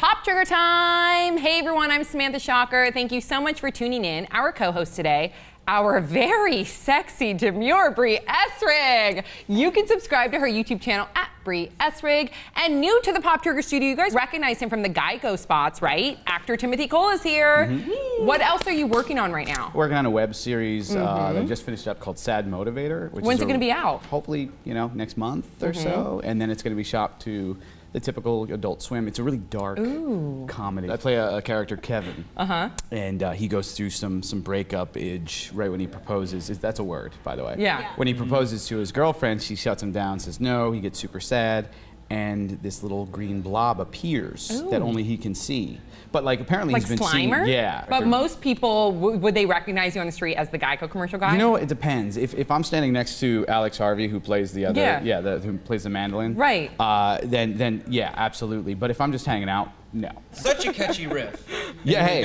Pop Trigger time! Hey everyone, I'm Samantha Shocker. Thank you so much for tuning in. Our co-host today, our very sexy, demure Brie Essrig. You can subscribe to her YouTube channel at Brie Essrig. And new to the Pop Trigger studio, you guys recognize him from the Geico spots, right? Actor Timothy Cole is here. What else are you working on right now? Working on a web series that I just finished up called Sad Motivator. When's it going to be out? Hopefully, next month or so. And then it's going to be shopped to the typical Adult Swim. It's a really dark comedy. I play a character, Kevin, and he goes through some breakup-age right when he proposes. That's a word, by the way. Yeah. When he proposes to his girlfriend, she shuts him down, says no, he gets super sad, and this little green blob appears that only he can see. But like apparently he's been Slimer? seen. Yeah. But most people, would they recognize you on the street as the Geico commercial guy? You know, it depends. If I'm standing next to Alex Harvey, who plays the other, who plays the mandolin, right? Then yeah, absolutely. But if I'm just hanging out, no. Such a catchy riff. Yeah, hey.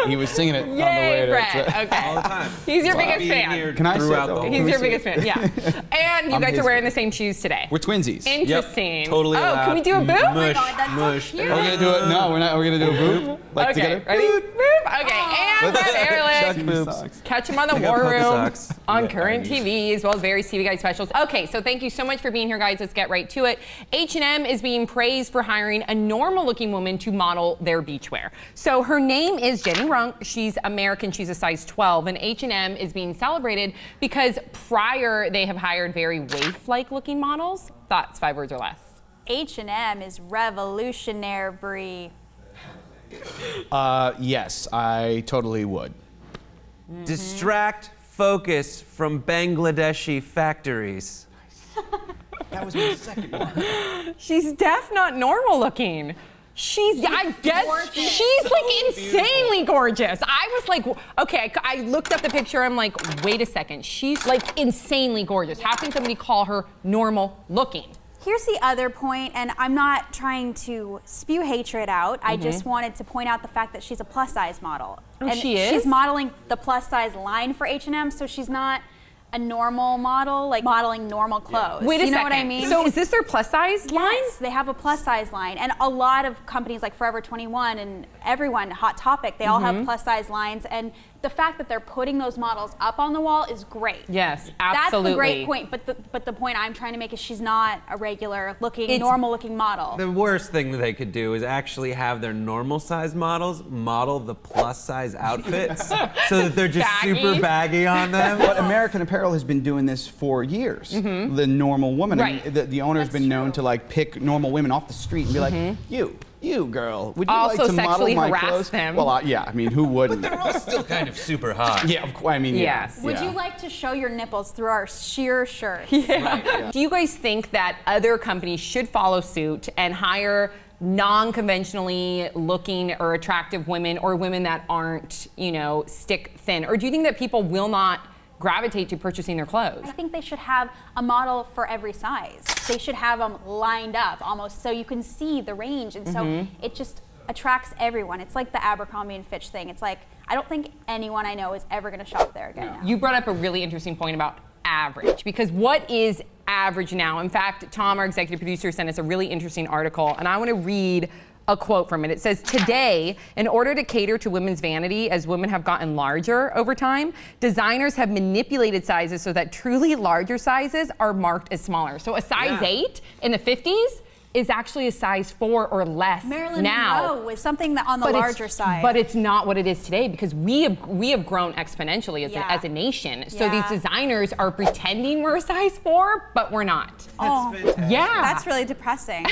He was singing it on the way to okay. All the time. He's your biggest fan. Can I say the whole He's your biggest fan, yeah. And you guys are wearing the same shoes today. We're twinsies. Interesting. Yep, totally allowed. Can we do a boop? Mush, oh my God, that's mush. so cute. We're gonna do it. No, we're not. We're gonna do a boop. Like okay, together. ready? Boop. Okay, and Red boobs. Catch him on the War Room on Current TV, as well as various TV Guide specials. Okay, so thank you so much for being here, guys. Let's get right to it. H&M is being praised for hiring a normal-looking woman to model their beachwear. So her name is Jennie Runk. She's American. She's a size 12, and H&M is being celebrated because prior they have hired very waif-like looking models. Thoughts? 5 words or less. H&M is revolutionary, Brie. Yes, I totally would. Distract focus from Bangladeshi factories. That was my second one. She's deaf, not normal looking. I guess gorgeous. she's like insanely gorgeous. I was like, okay, I looked up the picture. I'm like, wait a second. She's like insanely gorgeous. How can somebody call her normal looking? Here's the other point, and I'm not trying to spew hatred out. I just wanted to point out the fact that she's a plus-size model. Oh, and she is? She's modeling the plus-size line for H&M, so she's not a normal model, like modeling normal clothes. Wait a second. You know what I mean? So is this their plus-size line? Yes, they have a plus-size line, and a lot of companies like Forever 21 and everyone, Hot Topic, they all have plus-size lines, and the fact that they're putting those models up on the wall is great. Yes, absolutely. That's the great point, but the point I'm trying to make is she's not a regular looking, normal looking model. The worst thing that they could do is actually have their normal size models model the plus size outfits so that they're just super baggy on them. But American Apparel has been doing this for years. The normal woman. Right. I mean, the owner's been known to like pick normal women off the street and be like, you girl, would you Also like to model sexually my harass clothes? them. Well, yeah, I mean, who wouldn't? But they're all still kind of super hot. Yeah, I mean, Yes. Would you like to show your nipples through our sheer shirts? Do you guys think that other companies should follow suit and hire non-conventionally looking or attractive women, or women that aren't, stick thin? Or do you think that people will not gravitate to purchasing their clothes? I think they should have a model for every size. They should have them lined up almost so you can see the range, and so it just attracts everyone. It's like the Abercrombie and Fitch thing. It's like, I don't think anyone I know is ever going to shop there again. You brought up a really interesting point about average, because what is average now? In fact, Tom, our executive producer, sent us a really interesting article, and I want to read a quote from it. It says, today, in order to cater to women's vanity, as women have gotten larger over time, designers have manipulated sizes so that truly larger sizes are marked as smaller. So a size 8 in the 50s is actually a size 4 or less Marilyn now. Monroe was something that on the larger side. But it's not what it is today, because we have grown exponentially as a nation. So these designers are pretending we're a size 4, but we're not. Oh, yeah. that's really depressing.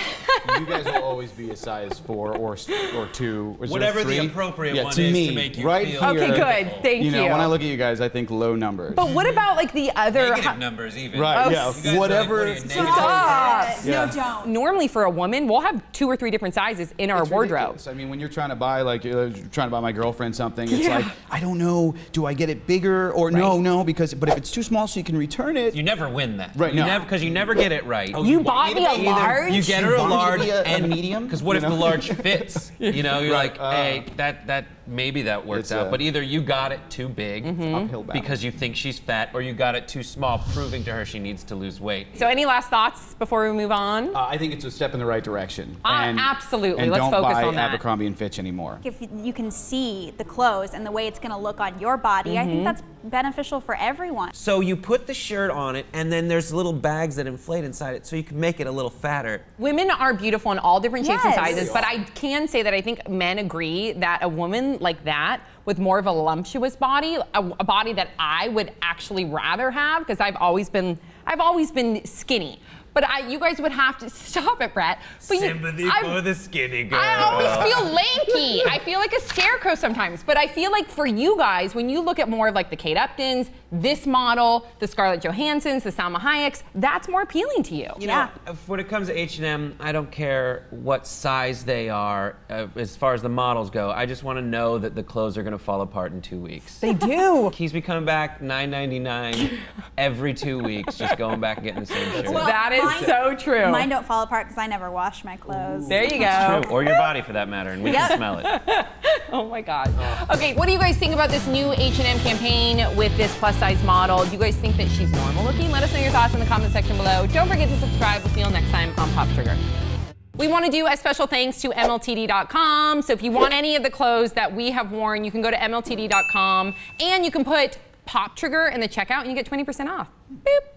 You guys will always be a size 4 or 2. Whatever the appropriate one to is me, to make you right feel here, Okay, good. Thank you. When I look at you guys, I think low numbers. But what about like the other negative numbers even. Right, You guys are whatever. like, what are you, Stop. No, don't. Normally for a woman, we'll have 2 or 3 different sizes in our It's wardrobe. ridiculous. I mean, when you're trying to buy, like, trying to buy my girlfriend something, it's like, I don't know, do I get it bigger or no, because, but if it's too small so you can return it. You never win that. Right, no. Because you never get it right. You bought me a large? You get her a large and medium. Because what if the large fits? You're like, hey, that maybe that works It's out. But either you got it too big uphill battle. because you think she's fat, or you got it too small, proving to her she needs to lose weight. So any last thoughts before we move on? I think it's a step in the right direction. Absolutely. And Let's don't focus buy on that. Abercrombie and Fitch anymore. If you can see the clothes and the way it's going to look on your body, I think that's beneficial for everyone. So you put the shirt on it, and then there's little bags that inflate inside it, so you can make it a little fatter. Women are beautiful in all different shapes and Yes. sizes, but I can say that I think men agree that a woman like that with more of a voluptuous body, a body that I would actually rather have, because I've always been skinny. But you guys would have to stop it, Brett. But Sympathy for the skinny girl. I always feel lanky. I feel like a scarecrow sometimes. But I feel like for you guys, when you look at more of like the Kate Uptons, this model, the Scarlett Johanssons, the Salma Hayeks, that's more appealing to you. You know, when it comes to H&M, I don't care what size they are as far as the models go. I just want to know that the clothes are going to fall apart in 2 weeks. They do. Keys be coming back $9.99 every 2 weeks, just going back and getting the same shirt. Well, that is so true. Mine don't fall apart because I never wash my clothes. There you go. True. Or your body, for that matter, and we can smell it. Oh my God. Okay, what do you guys think about this new H&M campaign with this plus-size model? Do you guys think that she's normal looking? Let us know your thoughts in the comment section below. Don't forget to subscribe. We'll see you all next time on Pop Trigger. We want to do a special thanks to MLTD.com. So if you want any of the clothes that we have worn, you can go to MLTD.com and you can put Pop Trigger in the checkout and you get 20% off. Boop.